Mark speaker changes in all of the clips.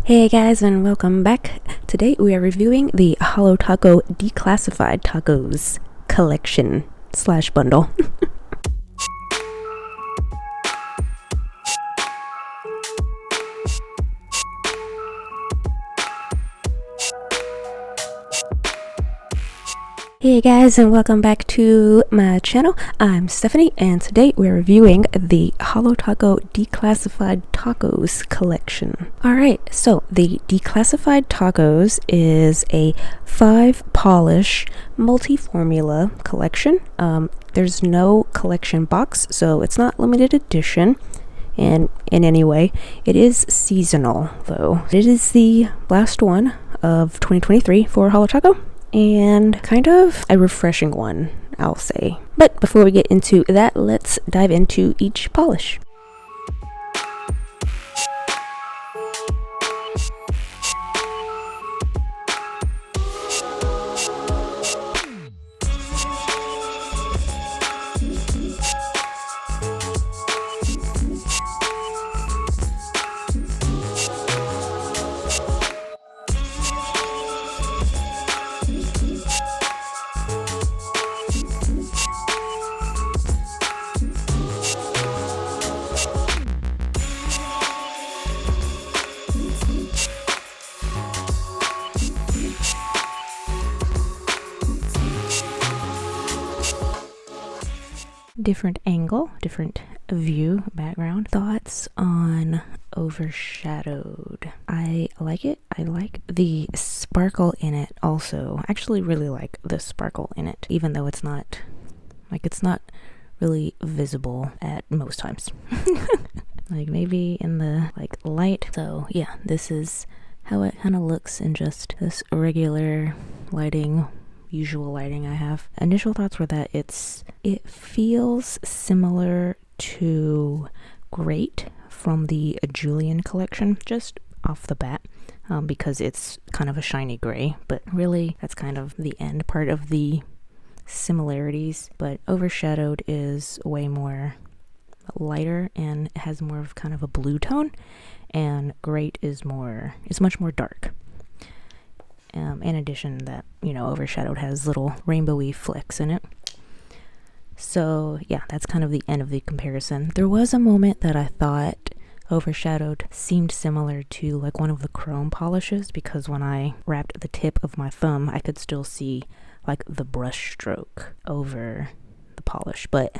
Speaker 1: Hey guys, and welcome back. Today we are reviewing the Holo Taco Declassified Tacos collection / bundle. Hey guys, and welcome back to my channel. I'm Stephanie, and today we're reviewing the Holo Taco Declassified Tacos collection. Alright, so the Declassified Tacos is a 5 polish multi-formula collection. There's no collection box, so it's not limited edition. And in any way, it is seasonal though. It is the last one of 2023 for Holo Taco, and kind of a refreshing one, I'll say. But before we get into that, let's dive into each polish. Different angle, different view, background. Thoughts on Overshadowed? I like it. I like the sparkle in it also. I actually really like the sparkle in it, even though it's not really visible at most times. Like maybe in the light. So yeah, this is how it kind of looks in just this regular lighting, usual lighting I have. Initial thoughts were that it feels similar to Greige from the Julian collection, just off the bat, because it's kind of a shiny gray, but really that's kind of the end part of the similarities. But Overshadowed is way more lighter and it has more of kind of a blue tone, and Greige is much more dark. In addition that, Overshadowed has little rainbowy flecks in it. So yeah, that's kind of the end of the comparison. There was a moment that I thought Overshadowed seemed similar to one of the chrome polishes, because when I wrapped the tip of my thumb, I could still see the brush stroke over the polish, but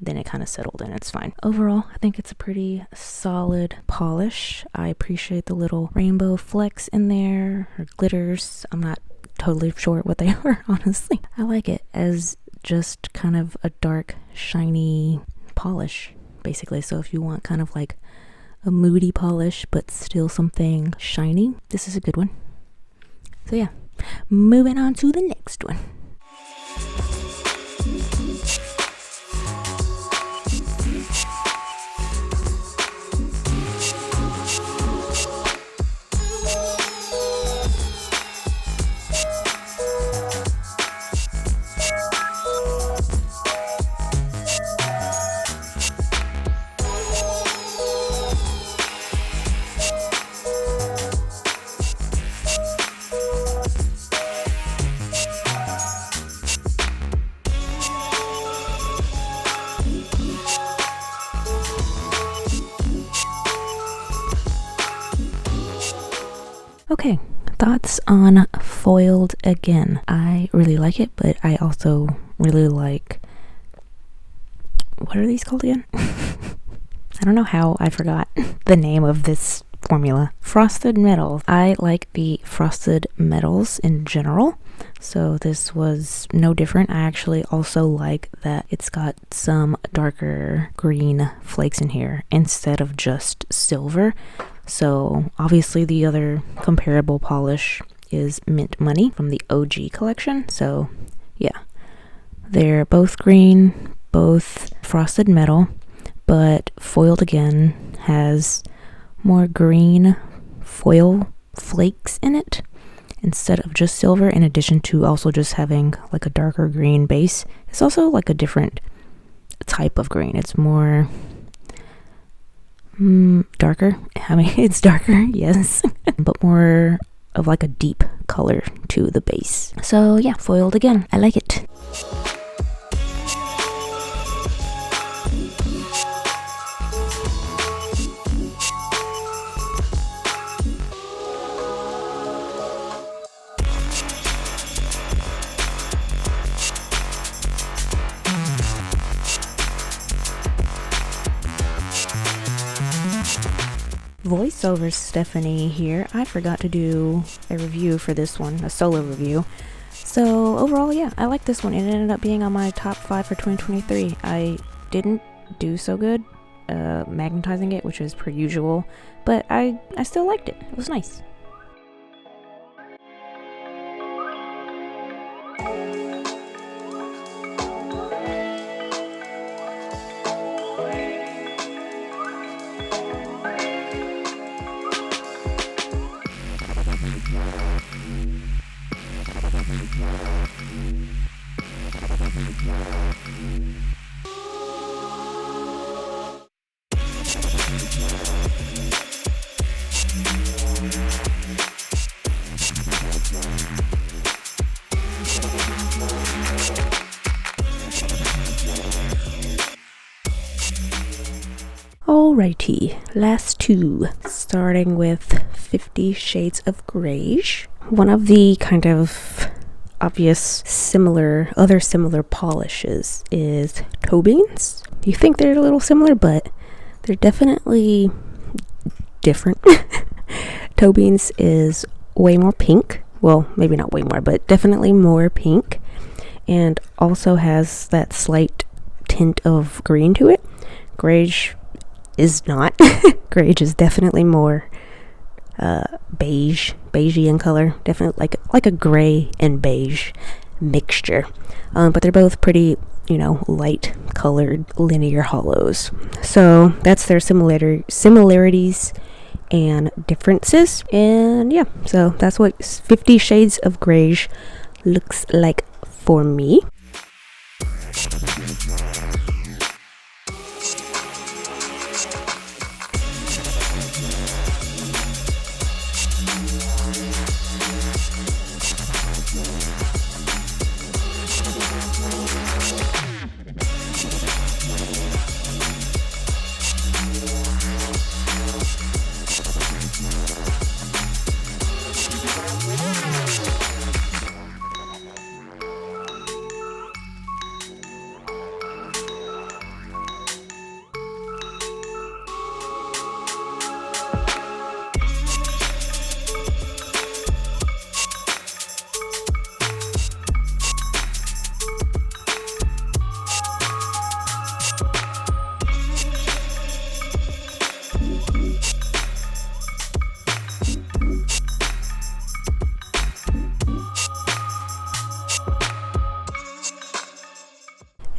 Speaker 1: then it kind of settled and it's fine. Overall, I think it's a pretty solid polish. I appreciate the little rainbow flecks in there, or glitters. I'm not totally sure what they are, honestly. I like it as just kind of a dark, shiny polish, basically. So if you want kind of like a moody polish, but still something shiny, this is a good one. So yeah, moving on to the next one. Okay, thoughts on Foiled again. I really like it, but I also really like, what are these called again? I don't know how I forgot the name of this formula. Frosted metals. I like the frosted metals in general, so this was no different. I actually also like that it's got some darker green flakes in here instead of just silver. So obviously the other comparable polish is Mint Money from the OG collection. So yeah, they're both green, both frosted metal, but Foiled again has more green foil flakes in it instead of just silver, in addition to also just having a darker green base. It's also a different type of green. It's more darker. I mean, it's darker, yes, but more of like a deep color to the base. So yeah, foiled again. I like it. Voiceover Stephanie here. I forgot to do a review for this one, a solo review. So overall, yeah, I like this one. It ended up being on my top 5 for 2023. I didn't do so good magnetizing it, which is per usual, but I still liked it. It was nice. Alrighty, last two, starting with 50 Shades of Greige. One of the kind of obvious other similar polishes is toe beans. You think they're a little similar, but they're definitely different. Toe beans is way more pink. Well, maybe not way more, but definitely more pink, and also has that slight tint of green to it. Greige is not. Greige is definitely more beigey in color, definitely like a gray and beige mixture, but they're both pretty, light colored linear holos. So that's their similarities and differences, and yeah, so that's what 50 Shades of Greige looks like for me.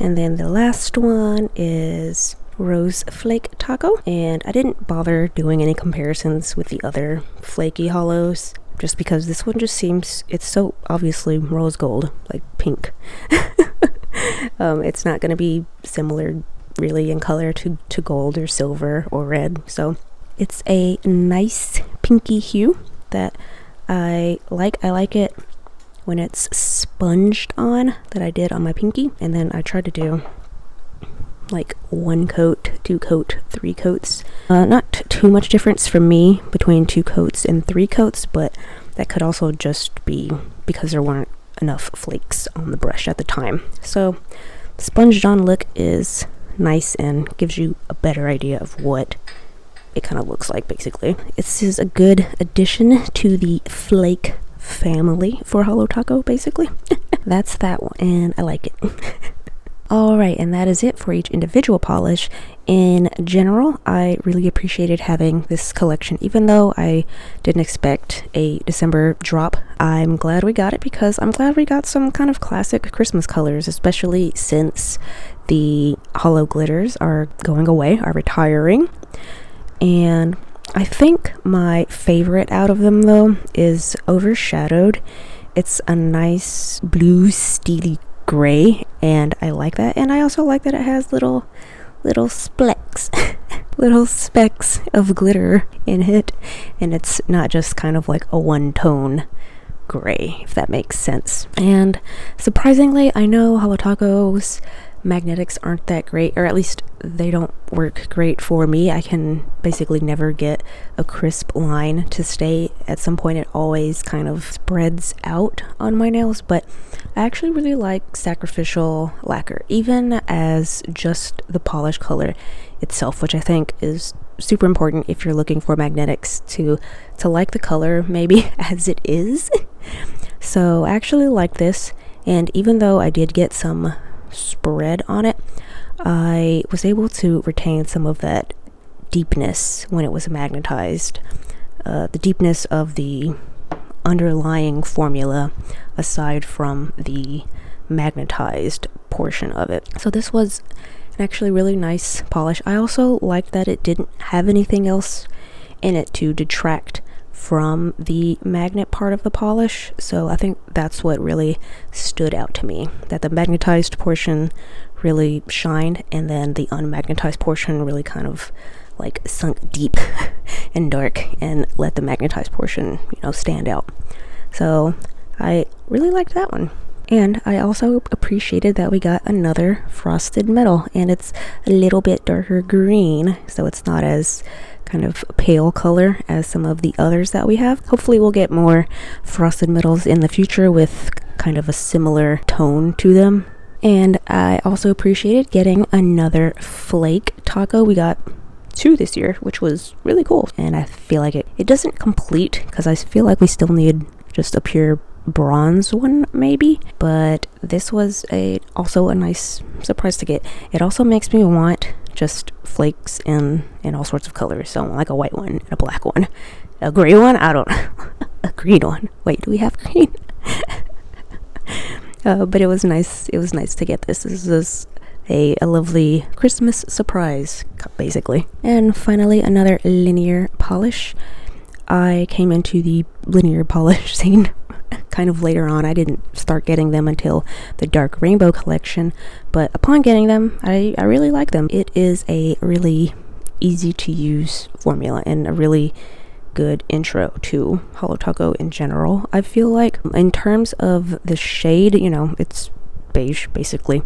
Speaker 1: And then the last one is Rose Flake Taco, and I didn't bother doing any comparisons with the other flaky hollows just because this one just seems, it's so obviously rose gold, like pink. It's not going to be similar really in color to gold or silver or red, so it's a nice pinky hue that I like. I like it when it's sponged on, that I did on my pinky, and then I tried to do like 1 coat, 2 coat, 3 coats. Not too much difference for me between 2 coats and 3 coats, but that could also just be because there weren't enough flakes on the brush at the time. So the sponged on look is nice and gives you a better idea of what it kind of looks like basically. This is a good addition to the flake family for Holo Taco basically. That's that one, and I like it. Alright, and that is it for each individual polish. In general, I really appreciated having this collection. Even though I didn't expect a December drop, I'm glad we got it because I'm glad we got some kind of classic Christmas colors, especially since the holo glitters are going away, are retiring. And I think my favorite out of them though is Overshadowed. It's a nice blue steely gray, and I like that, and I also like that it has little splecks. little specks of glitter in it, and it's not just kind of like a one-tone gray, if that makes sense. And surprisingly, I know Holo Taco's magnetics aren't that great, or at least they don't work great for me. I can basically never get a crisp line to stay. At some point it always kind of spreads out on my nails, but I actually really like Sacrificial Lacquer, even as just the polish color itself, which I think is super important if you're looking for magnetics to like the color maybe as it is. So I actually like this, and even though I did get some spread on it, I was able to retain some of that deepness when it was magnetized, the deepness of the underlying formula aside from the magnetized portion of it. So this was an actually really nice polish. I also liked that it didn't have anything else in it to detract from the magnet part of the polish, so I think that's what really stood out to me, that the magnetized portion really shined, and then the unmagnetized portion really kind of like sunk deep and dark and let the magnetized portion, you know, stand out. So I really liked that one. And I also appreciated that we got another frosted metal, and it's a little bit darker green, so it's not as kind of pale color as some of the others that we have. Hopefully we'll get more frosted metals in the future with kind of a similar tone to them. And I also appreciated getting another Flake taco. We got 2 this year, which was really cool, and I feel like it doesn't complete, because I feel like we still need just a pure bronze one maybe, but this was also a nice surprise to get. It also makes me want just flakes in all sorts of colors, so like a white one and a black one, a gray one, I don't a green one. Wait, do we have green? But it was nice to get this. This is a lovely Christmas surprise, basically. And finally, another linear polish. I came into the linear polish scene kind of later on. I didn't start getting them until the dark rainbow collection, but upon getting them, I really like them. It is a really easy to use formula and a really good intro to Holo Taco in general. I feel like in terms of the shade, you know, it's beige basically.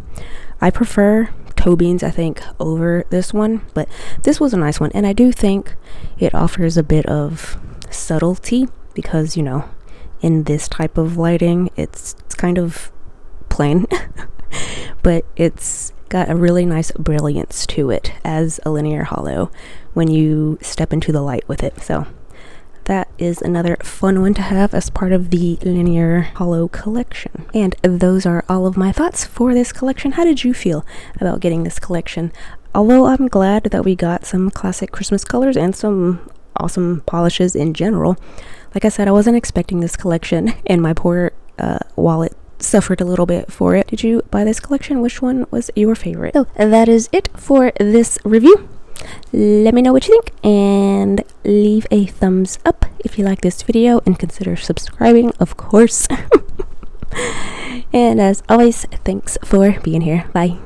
Speaker 1: I prefer toe beans, I think, over this one, but this was a nice one, and I do think it offers a bit of subtlety because, you know, in this type of lighting it's kind of plain but it's got a really nice brilliance to it as a linear holo when you step into the light with it. So that is another fun one to have as part of the linear holo collection. And those are all of my thoughts for this collection. How did you feel about getting this collection? Although I'm glad that we got some classic Christmas colors and some awesome polishes in general, like I said, I wasn't expecting this collection, and my poor wallet suffered a little bit for it. Did you buy this collection? Which one was your favorite? So that is it for this review. Let me know what you think, and leave a thumbs up if you like this video, and consider subscribing, of course. And as always, thanks for being here. Bye.